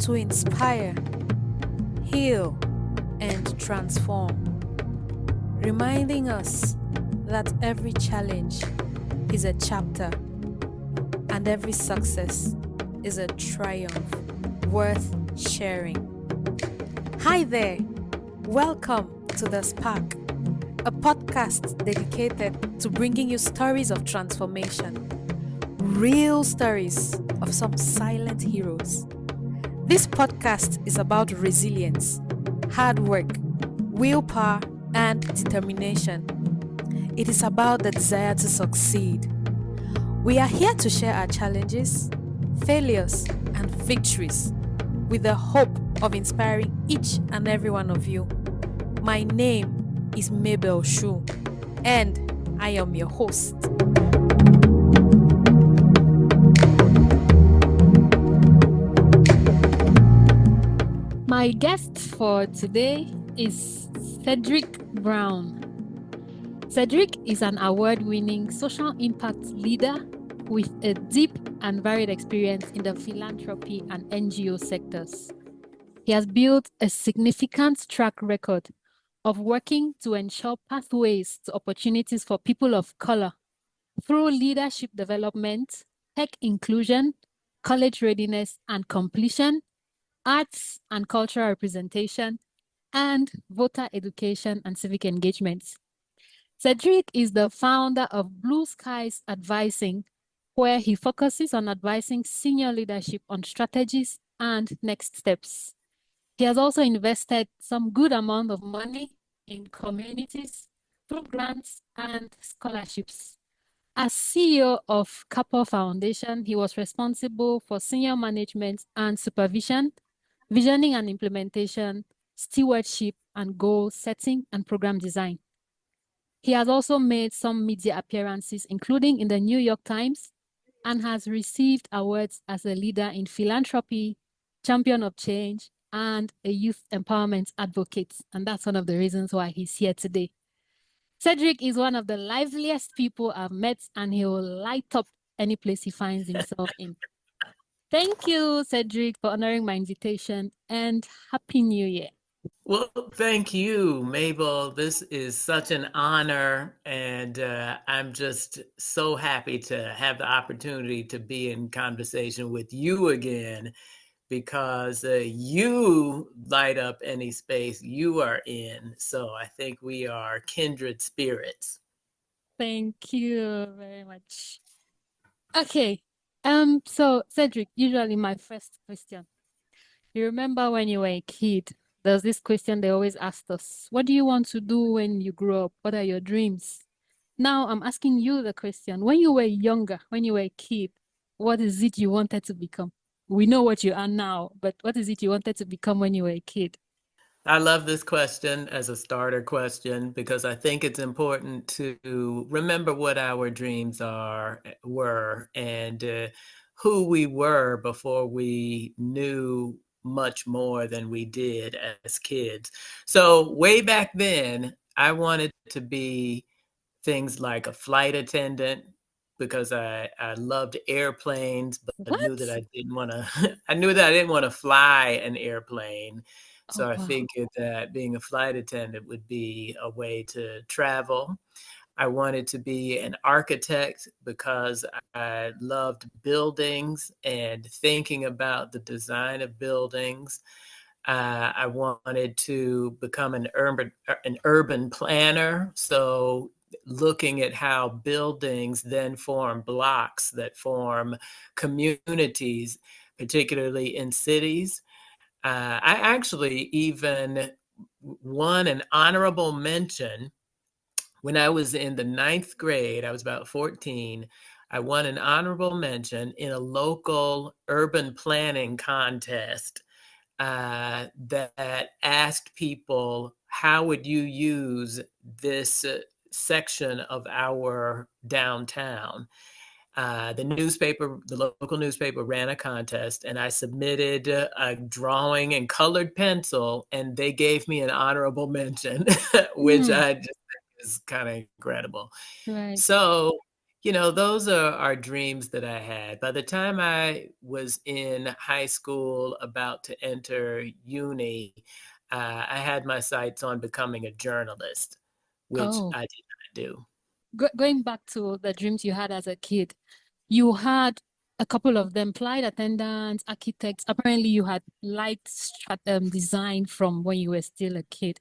to inspire, heal, and transform, reminding us that every challenge is a chapter and every success is a triumph worth sharing. Hi there, welcome to The Spark, a podcast dedicated to bringing you stories of transformation, real stories of some silent heroes. This podcast is about resilience, hard work, willpower, and determination. It is about the desire to succeed. We are here to share our challenges, failures, and victories with the hope of inspiring each and every one of you. My name is Mabel Shu, and I am your host. My guest for today is Cedric Brown. Cedric is an award-winning social impact leader with a deep and varied experience in the philanthropy and NGO sectors. He has built a significant track record of working to ensure pathways to opportunities for people of color through leadership development, tech inclusion, college readiness and completion, arts and cultural representation, and voter education and civic engagement. Cedric is the founder of Blue Skies Advising, where he focuses on advising senior leadership on strategies and next steps. He has also invested some good amount of money in communities through grants and scholarships. As CEO of Kappa Foundation, he was responsible for senior management and supervision, visioning and implementation, stewardship and goal setting and program design. He has also made some media appearances, including in the New York Times, and has received awards as a leader in philanthropy, champion of change, and a youth empowerment advocate. And that's one of the reasons why he's here today. Cedric is one of the liveliest people I've met, and he will light up any place he finds himself in. Thank you, Cedric, for honoring my invitation, and Happy New Year. Well, thank you, Mabel. This is such an honor, and I'm just so happy to have the opportunity to be in conversation with you again because you light up any space you are in. So I think we are kindred spirits. Thank you very much. Okay. So Cedric, usually my first question. You remember when you were a kid, there's this question they always asked us: what do you want to do when you grow up? What are your dreams? Now I'm asking you the question: when you were younger, when you were a kid, what is it you wanted to become? We know what you are now, but what is it you wanted to become when you were a kid? I love this question as a starter question because I think it's important to remember what our dreams were and who we were before we knew much more than we did as kids. So way back then, I wanted to be things like a flight attendant because I loved airplanes, but knew that What? I didn't want to. I knew that I didn't want to fly an airplane. So Oh, I wow. figured that being a flight attendant would be a way to travel. I wanted to be an architect because I loved buildings and thinking about the design of buildings. I wanted to become an urban planner. So looking at how buildings then form blocks that form communities, particularly in cities. I actually even won an honorable mention when I was in the ninth grade. I was about 14. I won an honorable mention in a local urban planning contest that asked people, how would you use this section of our downtown? The local newspaper ran a contest, and I submitted a drawing in colored pencil, and they gave me an honorable mention, which Hmm. I just think is kind of incredible. Right. So Those are dreams that I had. By the time I was in high school, about to enter uni, I had my sights on becoming a journalist, which Oh, I did not do. going back to the dreams you had as a kid, you had a couple of them, flight attendants, architects. Apparently, you had liked design from when you were still a kid.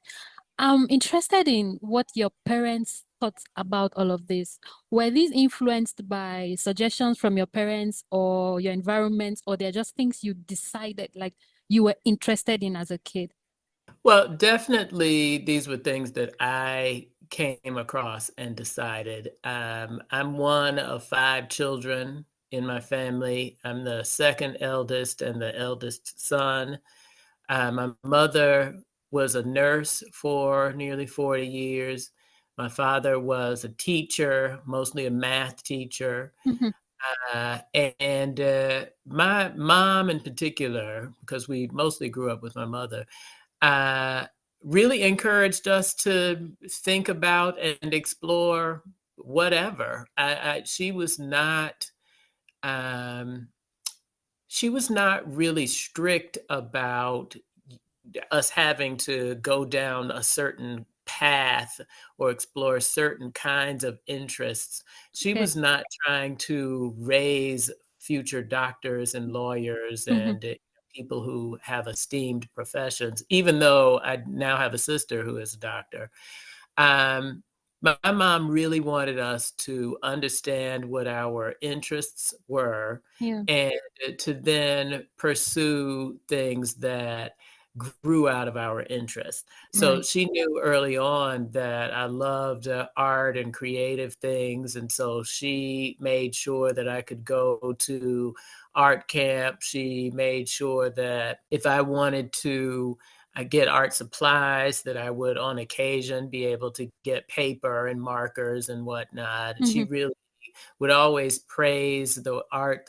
I'm interested in what your parents thought about all of this. Were these influenced by suggestions from your parents or your environment, or they're just things you decided like you were interested in as a kid? Well, definitely these were things that I came across and decided. I'm one of five children in my family. I'm the second eldest and the eldest son. My mother was a nurse for nearly 40 years. My father was a teacher, mostly a math teacher. Mhm. And my mom, in particular, because we mostly grew up with my mother, uh, really encouraged us to think about and explore whatever. Um, she was not really strict about us having to go down a certain path or explore certain kinds of interests. She Okay. was not trying to raise future doctors and lawyers Mhm. and people who have esteemed professions, even though I now have a sister who is a doctor. Um, my mom really wanted us to understand what our interests were Yeah. and to then pursue things that grew out of our interests. So Right. she knew early on that I loved art and creative things. And so she made sure that I could go to art camp. She made sure that if I wanted to get art supplies, that I would on occasion be able to get paper and markers and whatnot. She Mhm. really would always praise the artwork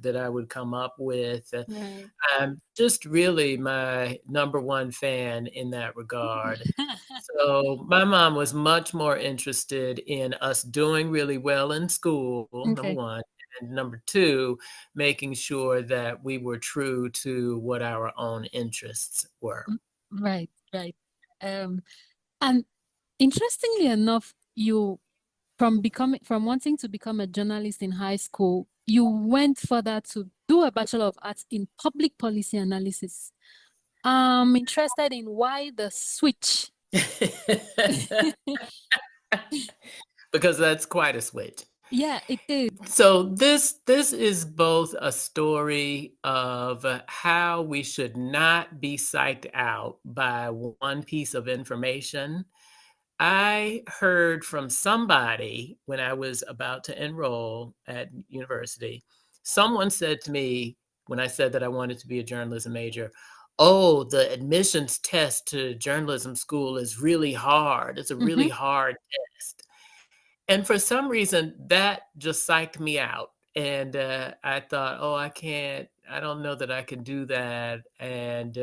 that I would come up with. Right. I'm just really my number one fan in that regard. So my mom was much more interested in us doing really well in school, number Okay. one, and number two, making sure that we were true to what our own interests were. Right. Right. Um, and interestingly enough, you from wanting to become a journalist in high school, you went further to do a Bachelor of Arts in Public Policy Analysis. I'm interested in why the switch. Because that's quite a switch. Yeah, it is. So this is both a story of how we should not be psyched out by one piece of information. I heard from somebody when I was about to enroll at university. Someone said to me when I said that I wanted to be a journalism major, "Oh, the admissions test to journalism school is really hard. It's a really Mm-hmm. hard test." And for some reason, that just psyched me out. And I thought, oh, I don't know that I can do that. And,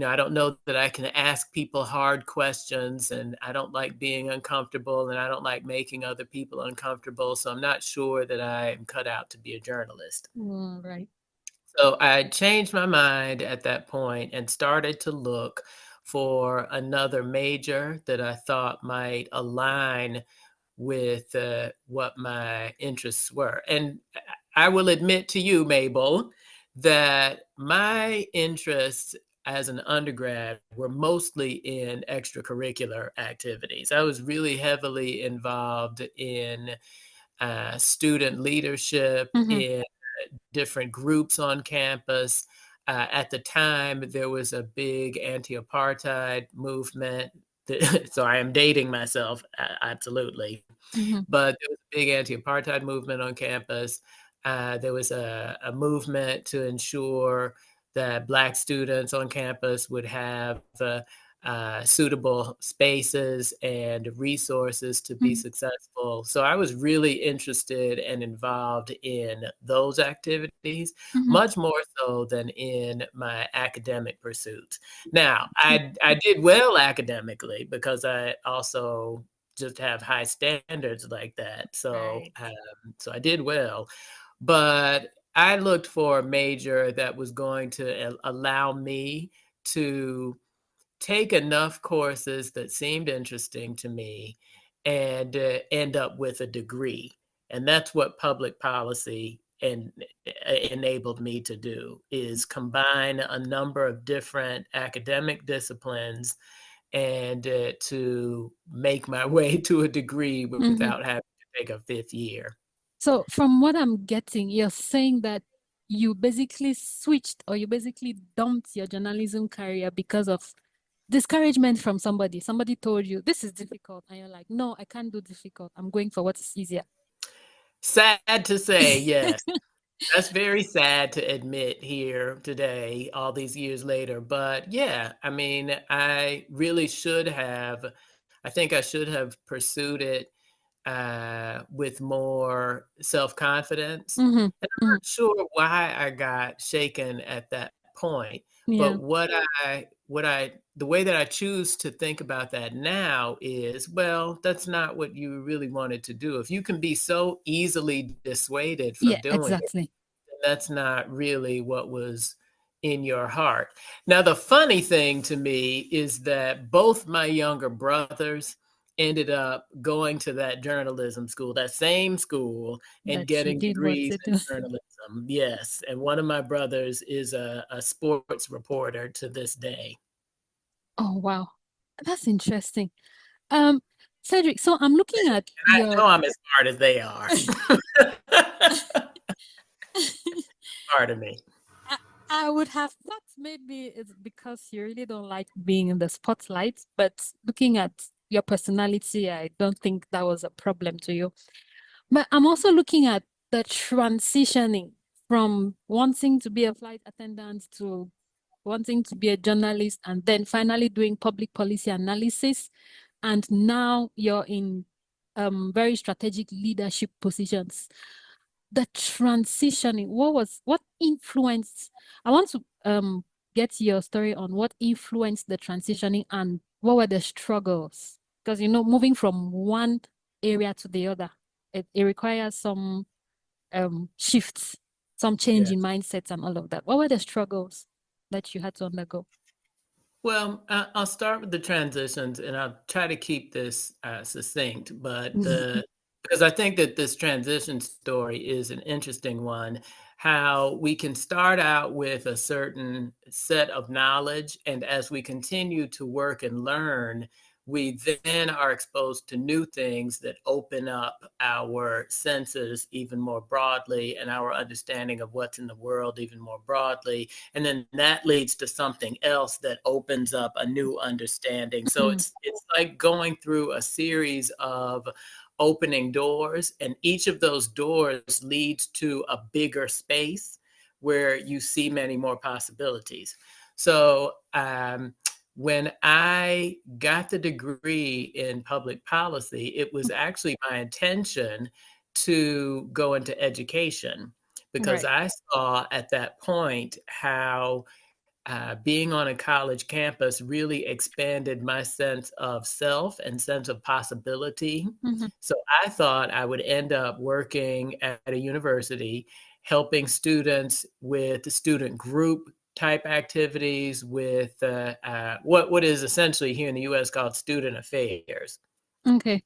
I don't know that I can ask people hard questions. And I don't like being uncomfortable. And I don't like making other people uncomfortable. So I'm not sure that I am cut out to be a journalist. Right. So I changed my mind at that point and started to look for another major that I thought might align with what my interests were. And I will admit to you, Mabel, that my interests as an undergrad were mostly in extracurricular activities. I was really heavily involved in student leadership, Mm-hmm. in different groups on campus. At the time, there was a big anti apartheid movement. So I am dating myself, absolutely. Mm-hmm. But there was a big anti-apartheid movement on campus. There was a movement to ensure that Black students on campus would have suitable spaces and resources to be Mm-hmm. successful. So I was really interested and involved in those activities, Mm-hmm. much more so than in my academic pursuits. Now, I did well academically because I also just have high standards like that. So, Right. so I did well, but I looked for a major that was going to allow me to take enough courses that seemed interesting to me and end up with a degree. And that's what public policy enabled me to do, is combine a number of different academic disciplines and to make my way to a degree Mhm. without having to take a fifth year. So from what I'm getting, you're saying that you basically switched or you basically dumped your journalism career because of discouragement from somebody. Somebody told you this is difficult, and you're like, no, I can't do difficult. I'm going for what is easier. Sad to say, yes. That's very sad to admit here today, all these years later. But yeah, I mean, I really should have, I think I should have pursued it with more self-confidence. Mm-hmm. And I'm Mm-hmm. not sure why I got shaken at that point, Yeah. but the way that I choose to think about that now is, well, that's not what you really wanted to do. If you can be so easily dissuaded from Yeah, doing it, exactly. that's not really what was in your heart. Now, the funny thing to me is that both my younger brothers ended up going to that journalism school, that same school, and That you getting did want degrees to in do. journalism. Yes. And one of my brothers is a sports reporter to this day. Oh, wow. That's interesting. Um, Cedric, so I'm looking at I your know I'm as smart as they are. Part of me. I, I would have thought maybe it's because you really don't like being in the spotlight, but looking at your personality, I don't think that was a problem to you. But I'm also looking at the transitioning from wanting to be a flight attendant to wanting to be a journalist and then finally doing public policy analysis. And now you're in very strategic leadership positions. The transitioning, what influenced? I want to get your story on what influenced the transitioning and what were the struggles, because moving from one area to the other, it requires some shifts, some change Yeah. in mindsets and all of that. What were the struggles that you had to undergo? Well, I'll start with the transitions, and I'll try to keep this succinct. But because I think that this transition story is an interesting one, how we can start out with a certain set of knowledge, and as we continue to work and learn, we then are exposed to new things that open up our senses even more broadly and our understanding of what's in the world even more broadly. And then that leads to something else that opens up a new understanding. So Mm, it's like going through a series of opening doors, and each of those doors leads to a bigger space where you see many more possibilities. So when I got the degree in public policy, it was actually my intention to go into education, because right. I saw at that point how being on a college campus really expanded my sense of self and sense of possibility. Hmm. So I thought I would end up working at a university, helping students with the student group type activities, with what is essentially here in the U.S. called student affairs. Okay.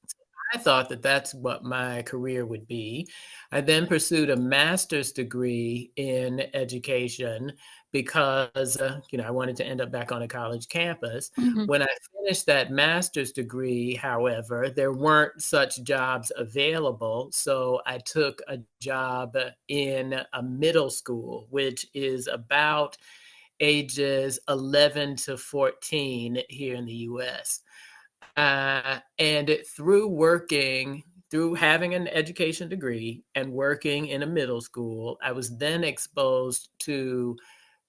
I thought that that's what my career would be. I then pursued a master's degree in education because, I wanted to end up back on a college campus. Hmm. When I finished that master's degree, however, there weren't such jobs available. So I took a job in a middle school, which is about ages 11 to 14 here in the US. And through having an education degree and working in a middle school, I was then exposed to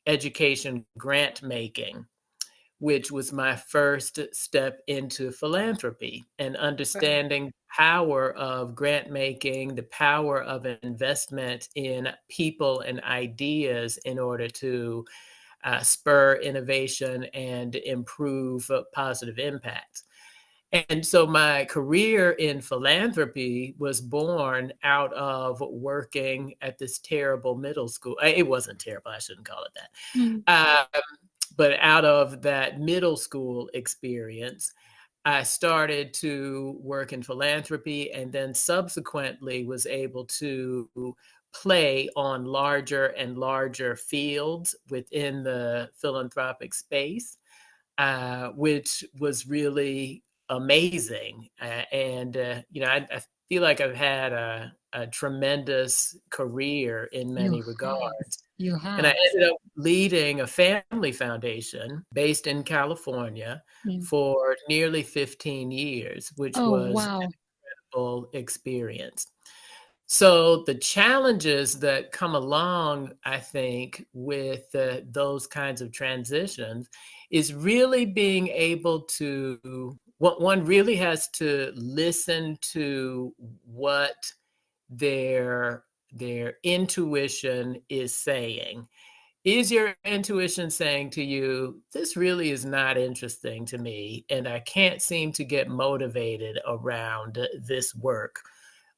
education grant making, which was my first step into philanthropy and Right. understanding power of grant making, the power of investment in people and ideas in order to spur innovation and improve positive impact. And so my career in philanthropy was born out of working at this terrible middle school. It wasn't terrible, I shouldn't call it Mm. that. But out of that middle school experience, I started to work in philanthropy and then subsequently was able to play on larger and larger fields within the philanthropic space, which was really amazing. I feel like I've had a tremendous career in You many have. regards. You And I have. ended up leading a family foundation based in California Mm. for nearly 15 years, which Oh, was wow. a full experience. So the challenges that come along, I think, with those kinds of transitions is really being able to, one really has to listen to what their intuition is saying. Is your intuition saying to you, this really is not interesting to me, and I can't seem to get motivated around this work?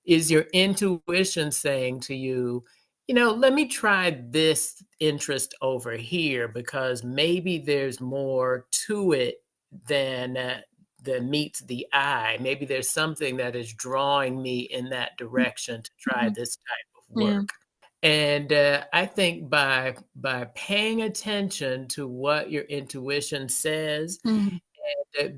Is your intuition saying to you, let me try this interest over here because maybe there's more to it than than meets the eye. Maybe there's something that is drawing me in that direction to try Mhm. this type of Yeah. work. And I think by paying attention to what your intuition says, Mhm.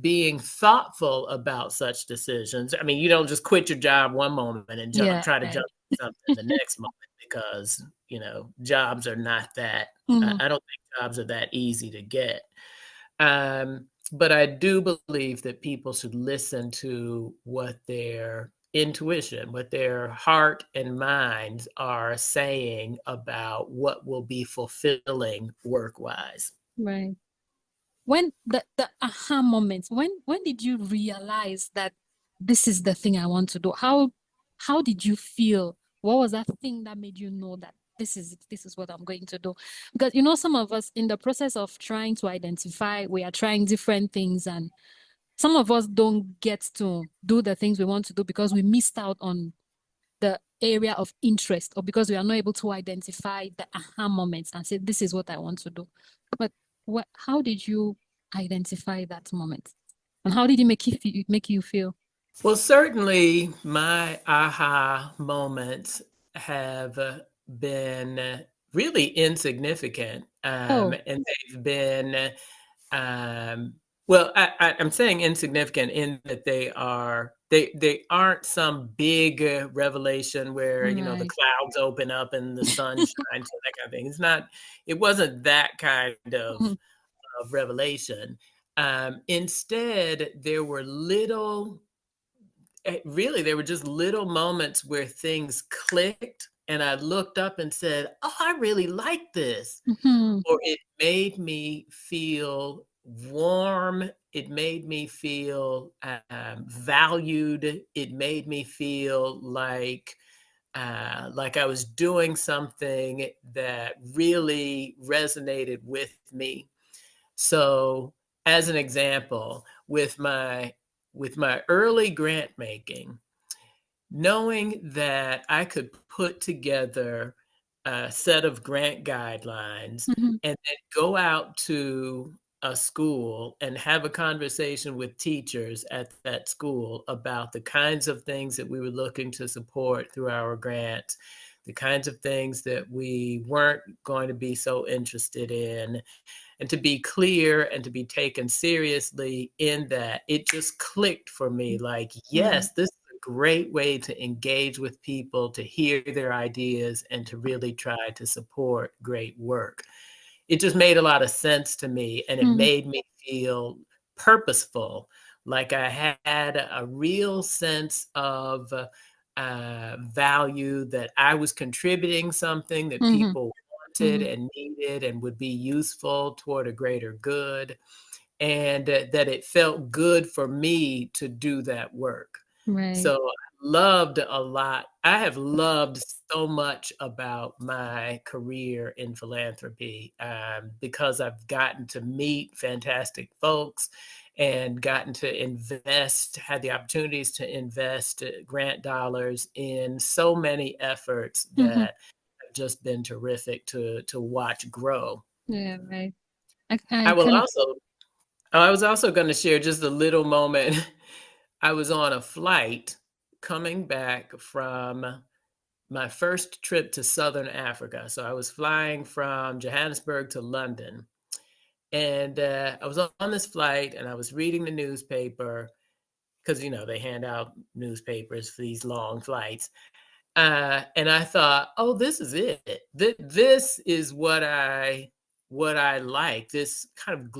being thoughtful about such decisions. I mean, you don't just quit your job one moment and Yeah. try to Right. jump to something the next moment because jobs are not that. Mhm. I don't think jobs are that easy to get. But I do believe that people should listen to what their intuition, what their heart and minds are saying about what will be fulfilling work wise. Right. When the aha moments, when did you realize that this is the thing I want to do? How did you feel? What was that thing that made you know that this is it, this is what I'm going to do? Because some of us in the process of trying to identify, we are trying different things, and some of us don't get to do the things we want to do because we missed out on the area of interest, or because we are not able to identify the aha moments and say, this is what I want to do. But how did you identify that moment? And how did it make you feel? Well, certainly my aha moments have been really insignificant. Oh, And they've been, um, well, I'm saying insignificant in that they aren't some big revelation where, the right. clouds open up and the sun shines, or that kind of thing. It wasn't that kind Mhm. of revelation. Instead, there were really, there were just little moments where things clicked, and I looked up and said, "Oh, I really like this." Mhm. Or it made me feel warm. It made me feel valued. It made me feel like I was doing something that really resonated with me. So, as an example, with my early grant making, knowing that I could put together a set of grant guidelines Mhm. and then go out to a school and have a conversation with teachers at that school about the kinds of things that we were looking to support through our grants, the kinds of things that we weren't going to be so interested in, and to be clear and to be taken seriously in that, it just clicked for me like, Right. yes, this is a great way to engage with people, to hear their ideas, and to really try to support great work. It just made a lot of sense to me, and it Mhm. made me feel purposeful, like I had a real sense of value, that I was contributing something that Mhm. people wanted Mhm. and needed and would be useful toward a greater good, and that it felt good for me to do that work. Right. So loved a lot. I have loved so much about my career in philanthropy because I've gotten to meet fantastic folks and gotten to invest, had the opportunities to invest grant dollars in so many efforts Mhm. that have just been terrific to watch grow. Yeah, right. I I will can. also I was also going to share just a little moment. I was on a flight coming back from my first trip to Southern Africa. So I was flying from Johannesburg to London. And I was on this flight and I was reading the newspaper because, they hand out newspapers for these long flights. And I thought, oh, this is it. This is what I like. This kind of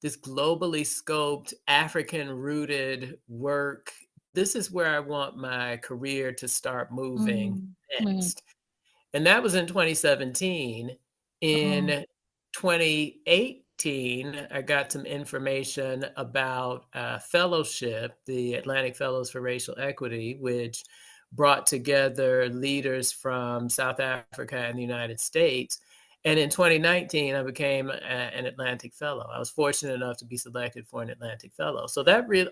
this globally scoped, African rooted work. This is where I want my career to start moving Right. next. And that was in 2017. Oh. In 2018, I got some information about a fellowship, the Atlantic Fellows for Racial Equity, which brought together leaders from South Africa and the United States. And in 2019, I became an Atlantic Fellow. I was fortunate enough to be selected for an Atlantic Fellow. So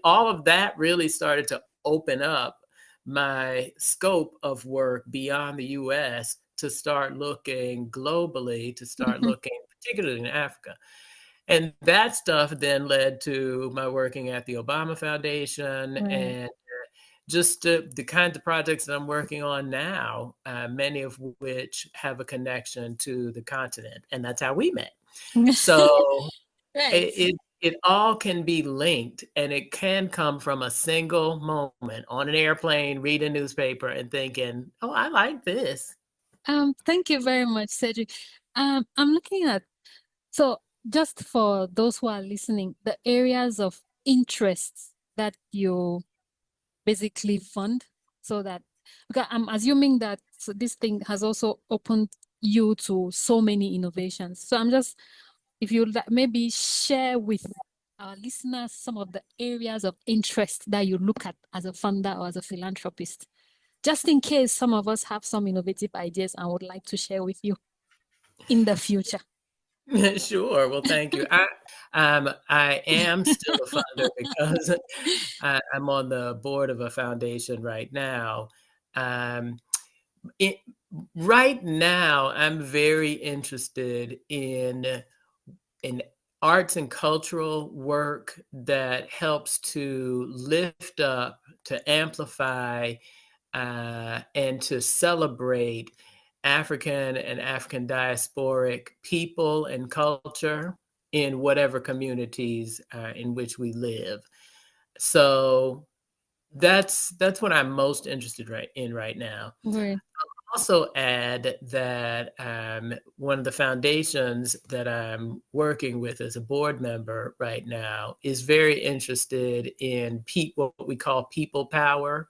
all of that really started to open up my scope of work beyond the US to start looking globally, to start Mhm. looking particularly in Africa. And that stuff then led to my working at the Obama Foundation Right. and just the kinds of projects that I'm working on now, many of which have a connection to the continent. And that's how we met. So Right. it all can be linked, and it can come from a single moment on an airplane, reading a newspaper, and thinking, "Oh, I like this." Thank you very much, Cedric. I'm looking at, so just for those who are listening, the areas of interest that you basically fund, so that, because I'm assuming that this thing has also opened you to so many innovations. So I'm just, if you maybe share with our listeners some of the areas of interest that you look at as a funder or as a philanthropist, just in case some of us have some innovative ideas and would like to share with you in the future. Sure. Well, thank you. I am still a funder because I'm on the board of a foundation right now. Um, it, right now, I'm very interested in arts and cultural work that helps to lift up, to amplify, and to celebrate African and African diasporic people and culture in whatever communities in which we live. So that's what I'm most interested in right now. Great. Also add that one of the foundations that I'm working with as a board member right now is very interested in what we call people power,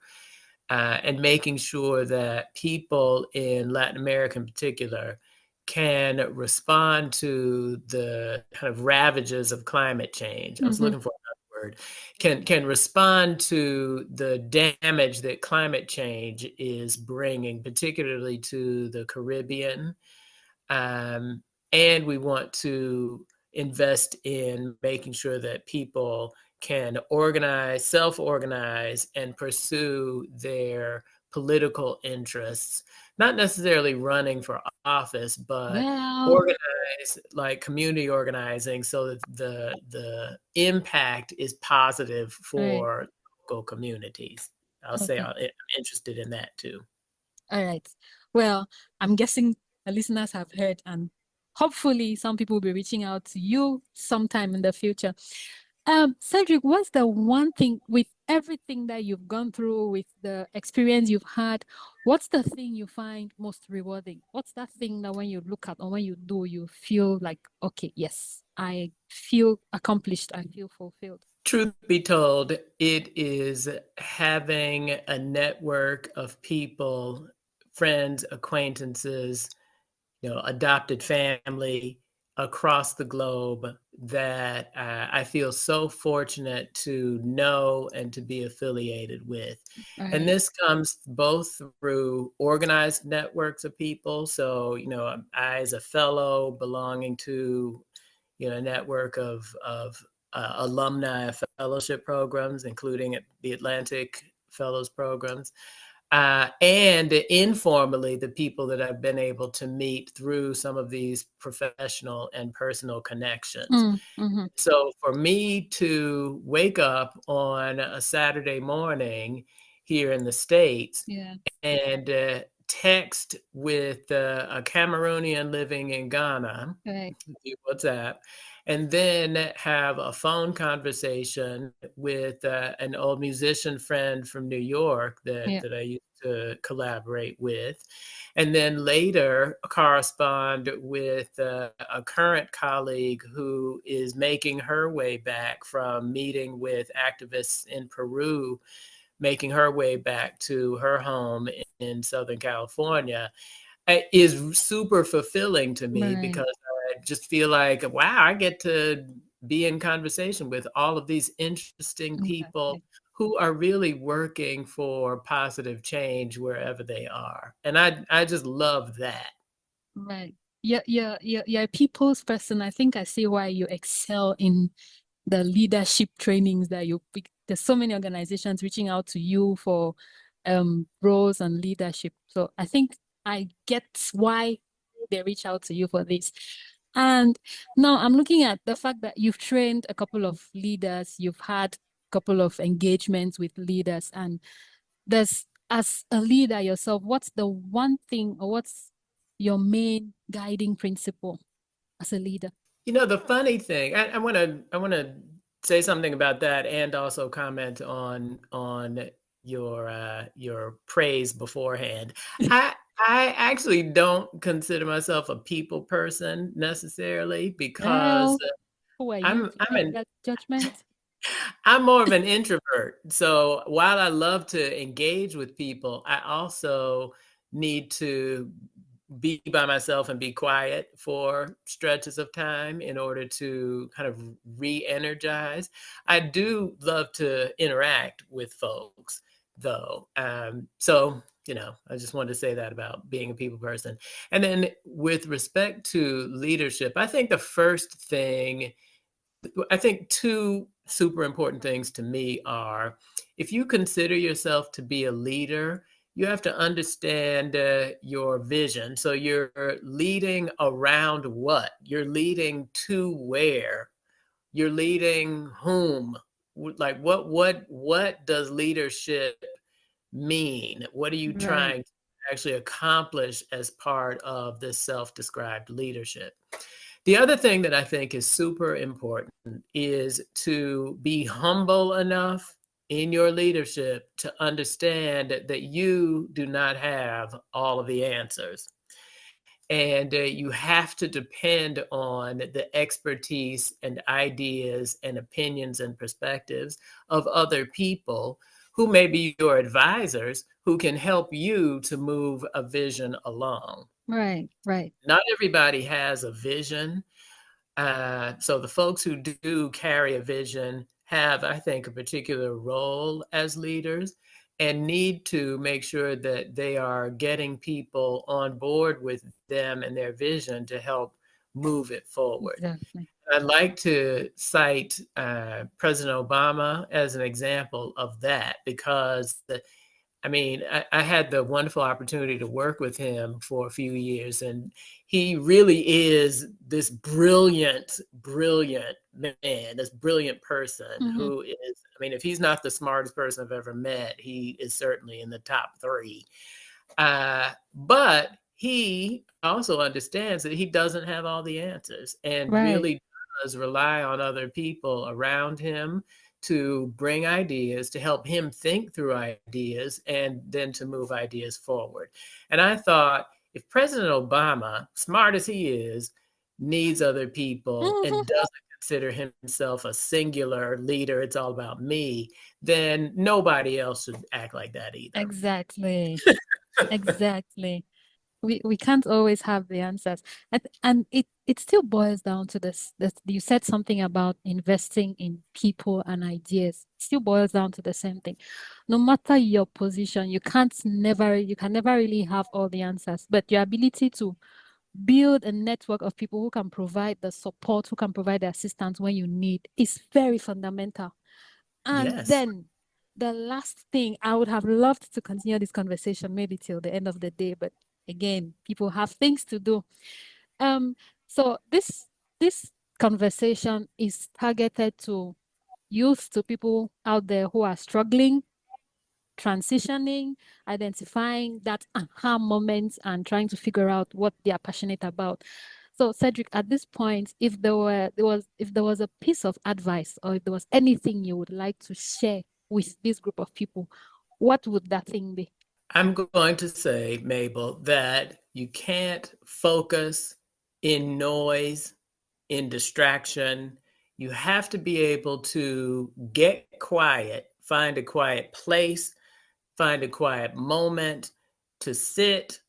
and making sure that people in Latin America in particular can respond to the kind of ravages of climate change. I was Mm-hmm. looking for another word. Can respond to the damage that climate change is bringing, particularly to the Caribbean. Um, and we want to invest in making sure that people can organize, self-organize, and pursue their political interests, not necessarily running for office, but Well, organize, like community organizing, so that the impact is positive right. for local communities. I'll say Okay. I'm interested in that too. All right. Well, I'm guessing the listeners have heard, and hopefully some people will be reaching out to you sometime in the future. Cedric, what's the one thing, with everything that you've gone through, with the experience you've had, what's the thing you find most rewarding? What's that thing that when you look at or when you do, you feel like, okay, yes, I feel accomplished, I feel fulfilled? Truth be told, it is having a network of people, friends, acquaintances, adopted family, across the globe that I feel so fortunate to know and to be affiliated with. And Right. this comes both through organized networks of people. So, I, as a fellow belonging to, a network of alumni fellowship programs, including the Atlantic Fellows programs, and informally, the people that I've been able to meet through some of these professional and personal connections. Mm-hmm. So for me to wake up on a Saturday morning here in the States Yeah. and text with a Cameroonian living in Ghana Right. via WhatsApp, and then have a phone conversation with an old musician friend from New York that, Yeah. that I used to collaborate with, and then later correspond with a current colleague who is making her way back from meeting with activists in Peru, making her way back to her home in Southern California, is super fulfilling to me Right. because I just feel like, wow, I get to be in conversation with all of these interesting people Exactly. who are really working for positive change wherever they are. And I just love that. Right. Yeah, you're a people's person. I think I see why you excel in the leadership trainings that you pick. There's so many organizations reaching out to you for roles and leadership. So I think I get why they reach out to you for this. And now I'm looking at the fact that you've trained a couple of leaders, you've had a couple of engagements with leaders, and there's, as a leader yourself, what's the one thing or what's your main guiding principle as a leader? The funny thing, I want to say something about that, and also comment on your praise beforehand. I I actually don't consider myself a people person necessarily because Well, who are you I'm to I'm make an that judgment? I'm more of an introvert. So while I love to engage with people, I also need to be by myself and be quiet for stretches of time in order to kind of re-energize. I do love to interact with folks though. So I just wanted to say that about being a people person. And then with respect to leadership, I think two super important things to me are, if you consider yourself to be a leader, you have to understand your vision. So you're leading around what? You're leading to where? You're leading whom? Like what does leadership mean? What are you Right, trying to actually accomplish as part of this self-described leadership? The other thing that I think is super important is to be humble enough in your leadership to understand that you do not have all of the answers. And you have to depend on the expertise and ideas and opinions and perspectives of other people who may be your advisors who can help you to move a vision along. right, right. Not everybody has a vision, so the folks who do carry a vision have, I think, a particular role as leaders and need to make sure that they are getting people on board with them and their vision to help move it forward. Exactly. I'd like to cite President Obama as an example of that because I had the wonderful opportunity to work with him for a few years, and he really is this brilliant, brilliant man, this brilliant person Mm-hmm. who is, if he's not the smartest person I've ever met, he is certainly in the top three. But he also understands that he doesn't have all the answers and Right. really does rely on other people around him to bring ideas, to help him think through ideas, and then to move ideas forward. And I thought, if President Obama, smart as he is, needs other people Mhm. and doesn't consider himself a singular leader, it's all about me, then nobody else should act like that either. Exactly. Exactly. We can't always have the answers. And it still boils down to this. You said something about investing in people and ideas. It still boils down to the same thing. No matter your position, you can never really have all the answers, but your ability to build a network of people who can provide the support, who can provide the assistance when you need is very fundamental. And Yes. then the last thing, I would have loved to continue this conversation maybe till the end of the day, but again, people have things to do. Um, so this conversation is targeted to youth, to people out there who are struggling, transitioning, identifying that aha moment and trying to figure out what they are passionate about. So Cedric, at this point, if there was a piece of advice or if there was anything you would like to share with this group of people, what would that thing be? I'm going to say, Mabel, that you can't focus in noise, in distraction. You have to be able to get quiet, find a quiet place, find a quiet moment to sit,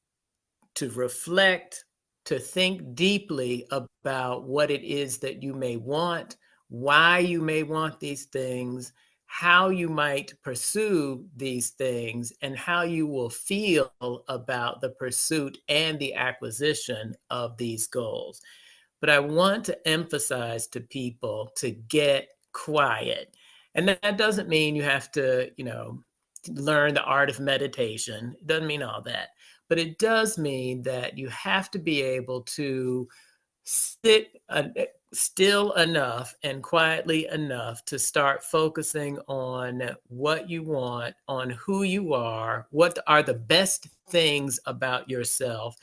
to reflect, to think deeply about what it is that you may want, why you may want these things, how you might pursue these things, and how you will feel about the pursuit and the acquisition of these goals. But I want to emphasize to people to get quiet. And that doesn't mean you have to, learn the art of meditation. It doesn't mean all that. But it does mean that you have to be able to sit still enough and quietly enough to start focusing on what you want, on who you are, what are the best things about yourself.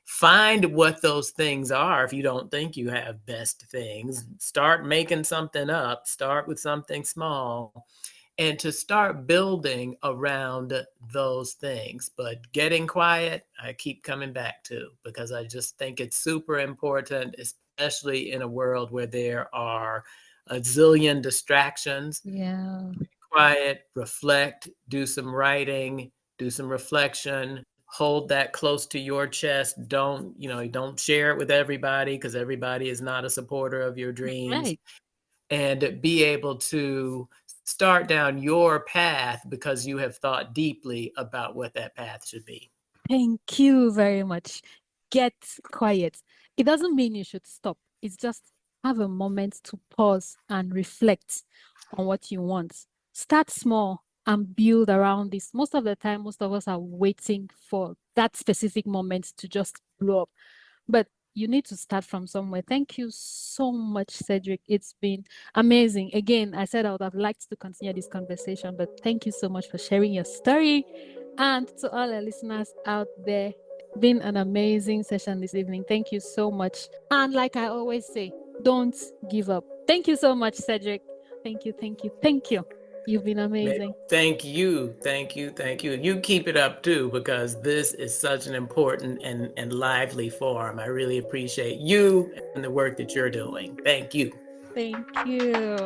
Find what those things are. If you don't think you have best things, start making something up, start with something small, and to start building around those things. But getting quiet, I keep coming back to, because I just think it's super important, especially in a world where there are a zillion distractions. Yeah, Quiet, reflect, do some writing, do some reflection, hold that close to your chest. Don't share it with everybody, because everybody is not a supporter of your dreams. right. And be able to start down your path because you have thought deeply about what that path should be. Thank you very much. Get quiet. It doesn't mean you should stop. It's just have a moment to pause and reflect on what you want. Start small and build around this. Most of the time, most of us are waiting for that specific moment to just blow up. But you need to start from somewhere. Thank you so much, Cedric. It's been amazing. Again, I said I would have liked to continue this conversation, but thank you so much for sharing your story. And to all our listeners out there, been an amazing session this evening. Thank you so much. And like I always say, don't give up. Thank you so much, Cedric. Thank you, thank you, thank you. You've been amazing. Thank you, thank you, thank you. You keep it up too, because this is such an important and lively forum. I really appreciate you and the work that you're doing. Thank you. Thank you.